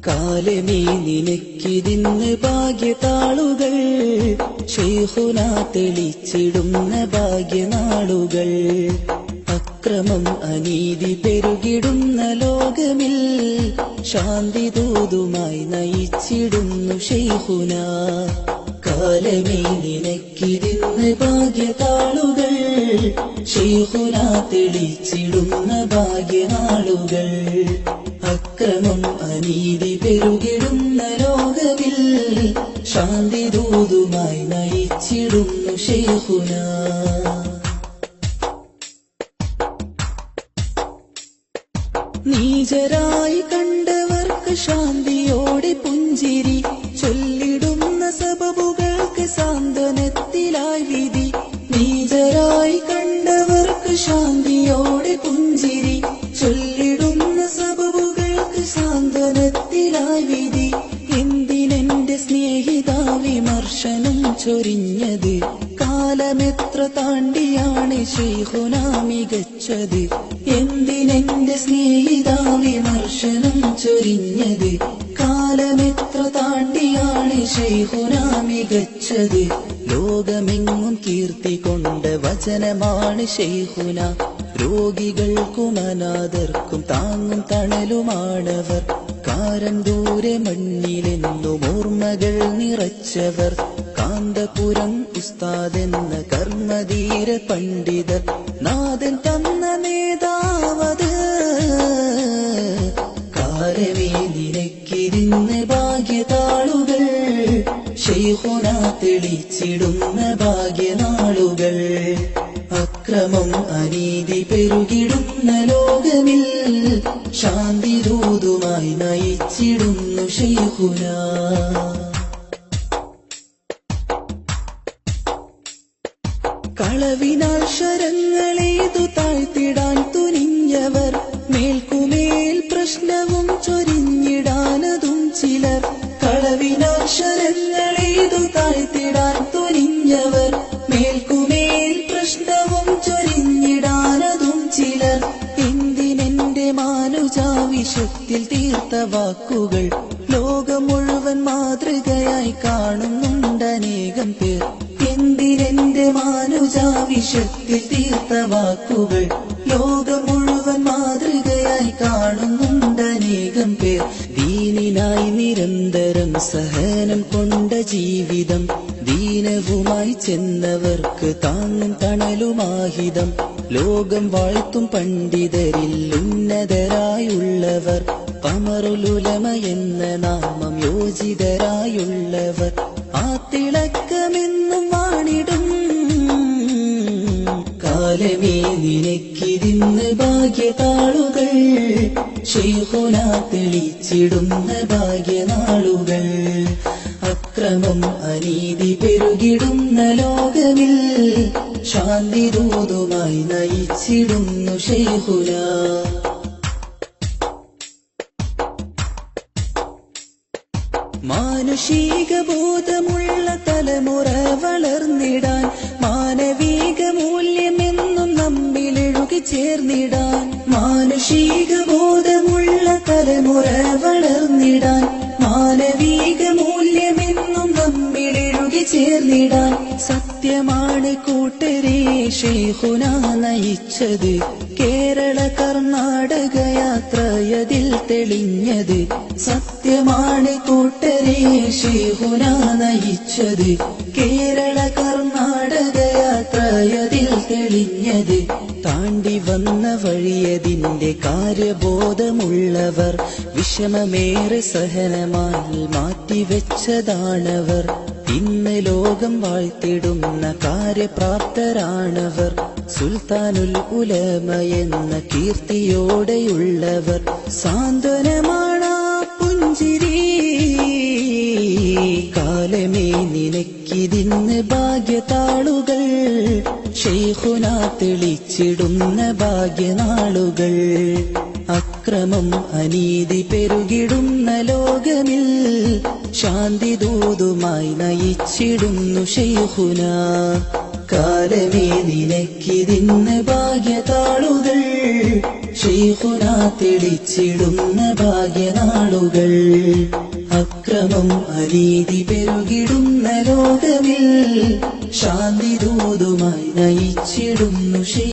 കാലമേ നിനക്കിതിന്ന് ഭാഗ്യതാളുകൾ, ശൈഖുന തെളിച്ചിടുന്ന ഭാഗ്യനാളുകൾ. അക്രമം അനീതി പെരുകിടുന്ന ലോകമിൽ ശാന്തി ദൂതുമായി നയിച്ചിടുന്നു ശൈഖുന. കാലമേ നിനക്കിതിന്ന് ഭാഗ്യതാളുകൾ, ശൈഖുന തെളിച്ചിടുന്ന ഭാഗ്യനാളുകൾ. അക്രമം അനീതി പെരുകിടുന്ന ലോകമിൽ ശാന്തി ദൂതുമായി നയിച്ചിടുന്നു ശൈഖുന. നീചരായി കണ്ടവർക്ക് ശാന്തിയോടെ പുഞ്ചിരി ചൊല്ലിടുന്ന സബബുകൾക്ക് സാന്ത്വനത്തിലായി വിധി. നീചരായി കണ്ടവർക്ക് ശാന്തിയോടെ പുഞ്ചിരി ചൊല്ലിടുന്ന സബബുകൾക്ക് സാന്ത്വനത്തിലായി വിധി. എന്തിനെന്റെ സ്നേഹിത വിമർശനം ചൊരിഞ്ഞത്, കാലമെത്ര താണ്ടിയാണ് ശൈഖുന മികച്ചത്. എന്തിനെന്റെ സ്നേഹിത വിമർശനം ചൊരിഞ്ഞത്, കാലമെത്ര താണ്ടിയാണ് ശൈഖുന മികച്ചത്. ലോകമെങ്ങും കീർത്തി കൊണ്ട വചനമാണ് ശൈഖുന. രോഗികൾക്കും അനാഥർക്കും താങ്ങും തണലുമാണവർ. കാരം ദൂരെ മണ്ണിലെന്നും ഓർമ്മകൾ നിറച്ചവർ. കാന്തപുരം ഉസ്താദെന്ന കർമ്മധീര പണ്ഡിതർ, നാഥൻ തന്ന നേതാവത്. കാലമേ നിനക്കിതിന്ന് ഭാഗ്യതാളുകൾ, ശൈഖുന തെളിച്ചിടുന്ന ഭാഗ്യനാളുകൾ. അക്രമം അനീതി പെരുകിടുന്ന ലോകമിൽ ശാന്തി ദൂതുമായി നയിച്ചിടുന്നു ശൈഖുന. കളവിനാൽ ശരങ്ങളേതു താഴ്ത്തിടാൻ തുനിഞ്ഞവർ, മേൽക്കുമേൽ പ്രശ്നവും ചൊരിഞ്ഞിടാനതും ചിലർ. കളവിനാൽ ശരങ്ങളേതു താഴ്ത്തിടാൻ തുനിഞ്ഞവർ, മേൽക്കുമേൽ പ്രശ്നവും ചൊരിഞ്ഞിടാനതും ചിലർ. എന്തിനെന്റെ മാനുജാവിഷത്തിൽ തീർത്ത വാക്കുകൾ ലോകം മുഴുവൻ മാതൃകയായി കാണുന്നുണ്ടനേകം പേർ. എന്തിനെന്റെ മാനുജാവിഷത്തിൽ തീർത്ത വാക്കുകൾ ലോകം മുഴുവൻ മാതൃകയായി കാണുന്നുണ്ടനേകം പേർ. ദീനിനായി നിരന്തരം സഹനം കൊണ്ട ജീവിതം, ദീനവുമായി ചെന്നവർക്ക് താങ്ങും തണലുമാഹിതം. ലോകം വാഴ്ത്തും പണ്ഡിതരിൽ ഉന്നതരായുള്ളവർ, ഖമറുൽ ഉലമ എന്ന നാമം യോജിതരായുള്ളവർ. ആ തിളക്കമെന്നും വാണിടും. കാലമേ നിനക്കിതിന്ന് ഭാഗ്യതാളുകൾ, ശൈഖുന തെളിച്ചിടുന്ന ഭാഗ്യനാളുകൾ. അക്രമം അനീതി പെരുകിടുന്ന ലോകമിൽ ശാന്തി ദൂതുമായി നയിച്ചിടുന്നു ശൈഖുന. മാനുഷിക ബോധമുള്ള തലമുറ വളർന്നിടാൻ, മാനവിക മൂല്യമെന്നും നമ്മിലെഴുകി ചേർന്നിടാൻ. മാനുഷിക ബോധമുള്ള തലമുറ വളർന്നിടാൻ, മാനവിക മൂല്യമെന്നും നമ്മിലെഴുകി ചേർന്നിടാൻ. സത്യമാണ് കൂട്ടരെ ശൈഖുന നയിച്ചത്, കേരള കർണാടക യാത്രയതിൽ തെളിഞ്ഞത്. സത്യമാണ് കൂട്ടരെ ശൈഖുന നയിച്ചത്, കേരള കർണാടക യാത്രയതിൽ തെളിഞ്ഞത്. താണ്ടി വന്ന വഴിയതിന്റെ കാര്യബോധമുള്ളവർ, വിഷമമേറെ സഹനമായി മാറ്റിവെച്ചതാണവർ. ഇന്ന് ലോകം വാഴ്ത്തിടുന്ന കാര്യപ്രാപ്തരാണവർ. സുൽത്താനുൽ ഉലമ എന്ന കീർത്തിയോടെയുള്ളവർ. സാന്ത്വനമാണ് പുഞ്ചിരി. കാലമേ നിനക്കിതിന്ന് ഭാഗ്യതാളുകൾ, ശൈഖുന തെളിച്ചിടുന്ന ഭാഗ്യനാളുകൾ. അക്രമം അനീതി പെരുകിടുന്ന ലോകമിൽ ശാന്തി ദൂതുമായി നയിച്ചിടുന്നു ശൈഖുന. കാലമേ നിനക്കിതിന്ന് ഭാഗ്യതാളുകൾ, ശൈഖുനാ തെളിച്ചിടുന്ന ഭാഗ്യനാളുകൾ. അക്രമം അനീതി പെരുകിടുന്ന ലോകമിൽ ശാന്തി ദൂതുമായി നയിച്ചിടുന്നു